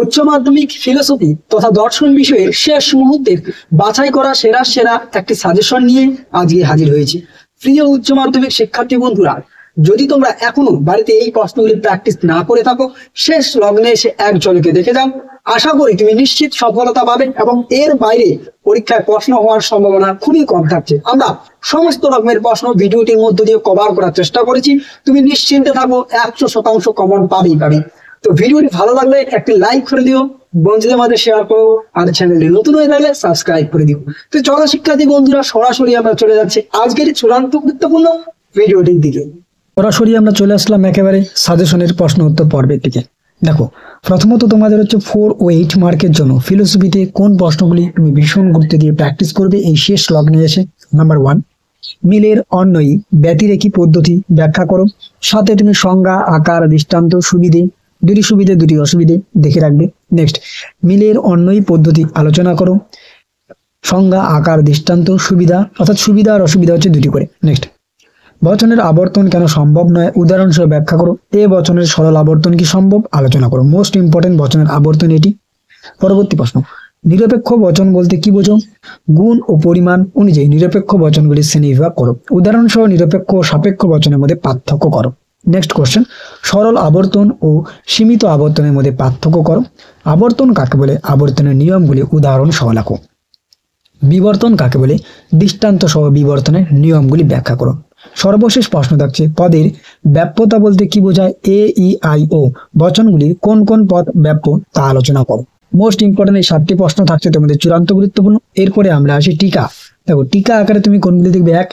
উচ্চ মাধ্যমিক ফিলোসফি তথা দর্শন বিষয়ের শেষ মুহূর্তের বাছাই করা সেরা সেরা একটি সাজেশন নিয়ে আজকে হাজির হয়েছি। প্রিয় উচ্চ মাধ্যমিক শিক্ষার্থী বন্ধুরা, যদি তোমরা এখনো বাড়িতে এই প্রশ্নগুলি প্র্যাকটিস না করে থাকো, শেষ লগ্নে এসে এক ঝলকে দেখে যাও। আশা করি তুমি নিশ্চিত সফলতা পাবে এবং এর বাইরে পরীক্ষায় প্রশ্ন হওয়ার সম্ভাবনা খুবই কম থাকছে। আমরা সমস্ত রকমের প্রশ্ন ভিডিওটির মধ্য দিয়ে কভার করার চেষ্টা করেছি। তুমি নিশ্চিন্তে থাকো, 100% কমন পাবেই। তো ভিডিওটি ভালো লাগলে একটি লাইক করে দিও, বন্ধুদের মাঝে শেয়ার করো, আর চ্যানেলে নতুন হয়ে থাকলে সাবস্ক্রাইব করে দিও। তো চলো শিক্ষার্থী বন্ধুরা, সরাসরি আমরা চলে যাচ্ছি আজকের চূড়ান্ত গুরুত্বপূর্ণ ভিডিওটির দিকে। সরাসরি আমরা চলে আসলাম একেবারে সাজেশনের প্রশ্ন উত্তর পর্বের দিকে। দেখো, প্রথমত তোমাদের হচ্ছে 4 ও 8 মার্কের জন্য ফিলোসফিতে কোন প্রশ্নগুলি তুমি ভীষণ গুরুত্ব দিয়ে প্র্যাকটিস করবে এই শেষ লগ্নে এসে। নাম্বার 1, মিলের অন্যয়ী ব্যতিরেকী পদ্ধতি ব্যাখ্যা করো। সাথে তুমি সংজ্ঞা, আকার, দৃষ্টান্ত, সুবিধে, দুটি সুবিধে দুটি অসুবিধে দেখে রাখবে। নেক্সট, মিলের অন্যয়ী পদ্ধতি আলোচনা করো। সংজ্ঞা, আকার, দৃষ্টান্ত, সুবিধা, অর্থাৎ সুবিধা আর অসুবিধা হচ্ছে দুটি করে। নেক্সট, বচনের আবর্তন কেন সম্ভব নয় উদাহরণ সহ ব্যাখ্যা করো। এ বচনের সরল আবর্তন কি সম্ভব আলোচনা করো। মোস্ট ইম্পর্টেন্ট বচনের আবর্তন এটি। পরবর্তী প্রশ্ন, নিরপেক্ষ বচন বলতে কি বোঝো? গুণ ও পরিমাণ অনুযায়ী নিরপেক্ষ বচনগুলি শ্রেণীবিভাগ করো। উদাহরণ সহ নিরপেক্ষ ও সাপেক্ষ বচনের মধ্যে পার্থক্য করো। নেক্সট কোশ্চেন, সরল আবর্তন ও সীমিত আবর্তনের মধ্যে পার্থক্য করো। আবর্তন কাকে বলে? আবর্তনের নিয়মগুলি উদাহরণ সহ লেখো। বিবর্তন কাকে বলে? দৃষ্টান্ত সহ বিবর্তনের নিয়মগুলি ব্যাখ্যা করো। সর্বশেষ প্রশ্ন থাকছে, পদের ব্যাপ্যতা বলতে কি বোঝায়? এ, ই, আই, ও বচনগুলির কোন কোন পদ ব্যাপ্য তা আলোচনা করো। মোস্ট ইম্পর্টেন্ট এই 7টি প্রশ্ন থাকছে তোমাদের চূড়ান্ত গুরুত্বপূর্ণ। এরপরে আমরা আসি টিকা। দেখো, টিকা আকারে তুমি কোনগুলি দেখবে? 1,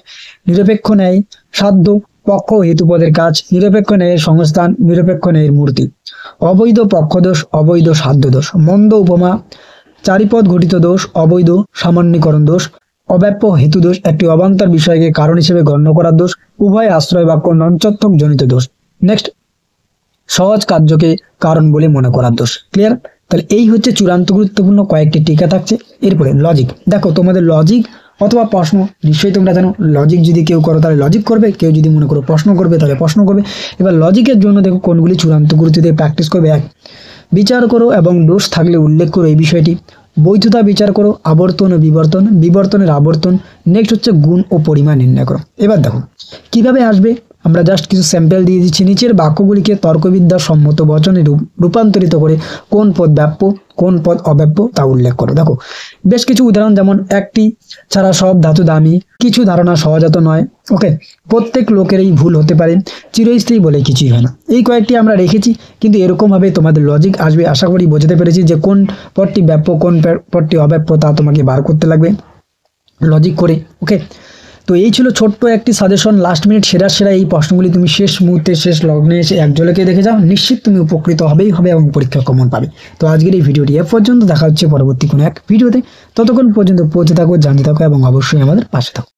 নিরপেক্ষ ন্যায় সাধ্য পক্ষ হেতু পদের কাজ, নিরপেক্ষ ন্যায়ের সংস্থান, নিরপেক্ষ ন্যায়ের মূর্তি, অবৈধ পক্ষদোষ, অবৈধ সাধ্য দোষ, মন্দ উপমা, চারিপদ ঘটিত দোষ, অবৈধ সামান্যীকরণ দোষ, অব্যাপ্য হেতু দোষ, একটি অবান্তর বিষয়কে কারণ হিসেবে গণ্য করার দোষ, উভয় আশ্রয় বাক্য নঞ্চত্বক জনিত দোষ। নেক্সট, সহজ কার্যকে কারণ বলে মনে করার দোষ। ক্লিয়ার? তাহলে এই হচ্ছে চূড়ান্ত গুরুত্বপূর্ণ কয়েকটি টিকা থাকছে। এরপরে লজিক। দেখো, তোমাদের লজিক অথবা প্রশ্ন নিশ্চয়ই তোমরা জানো, লজিক যদি কেউ করো তাহলে লজিক করবে, কেউ যদি মনে করো প্রশ্ন করবে তাহলে প্রশ্ন করবে। এবার লজিকের জন্য দেখো কোনগুলি চূড়ান্ত গুরুত্ব দিয়ে প্র্যাকটিস করবে। 1, বিচার করো এবং দোষ থাকলে উল্লেখ করো এই বিষয়টি। বৈধতা বিচার করো। আবর্তন ও বিবর্তন, বিবর্তনের আবর্তন। নেক্সট হচ্ছে গুণ ও পরিমাণ নির্ণয় করো। এবার দেখো কিভাবে আসবে, আমরা জাস্ট কিছু স্যাম্পল দিয়ে দিচ্ছি। নিচের বাক্যগুলিকে তর্কবিদ্যা সম্মত বচনে রূপান্তরিত করে কোন পদ ব্যাপ্য কোন পদ অব্যাপ্য তা উল্লেখ করো। দেখো বেশ কিছু উদাহরণ, যেমন একটি ছাড়া সব ধাতু দামি, কিছু ধারণা সহজাত নয়, ওকে, প্রত্যেক লোকেরই ভুল হতে পারে, চিরস্থায়ী বলে কিছুই হয় না। এই কয়েকটি আমরা রেখেছি, কিন্তু এরকমভাবে তোমাদের লজিক আসবে। আশা করি বোঝাতে পেরেছি যে কোন পদটি ব্যাপ্য কোন পদটি অব্যাপ্য তা তোমাকে বার করতে লাগবে লজিক করে। ওকে, তো এই ছিল ছোট্ট একটি সাজেশন। লাস্ট মিনিট সেরা এই প্রশ্নগুলি তুমি শেষ মুহূর্তে শেষ লগ্নে এসে এক ঝলকে দেখে যাও, নিশ্চিত তুমি উপকৃত হবেই হবে এবং পরীক্ষা কমন পাবে। তো আজকের এই ভিডিওটি এ পর্যন্ত, দেখা হচ্ছে পরবর্তী কোনো এক ভিডিওতে। ততক্ষণ পর্যন্ত পৌঁছে থাকো, জানতে থাকো এবং অবশ্যই আমাদের পাশে থাকো।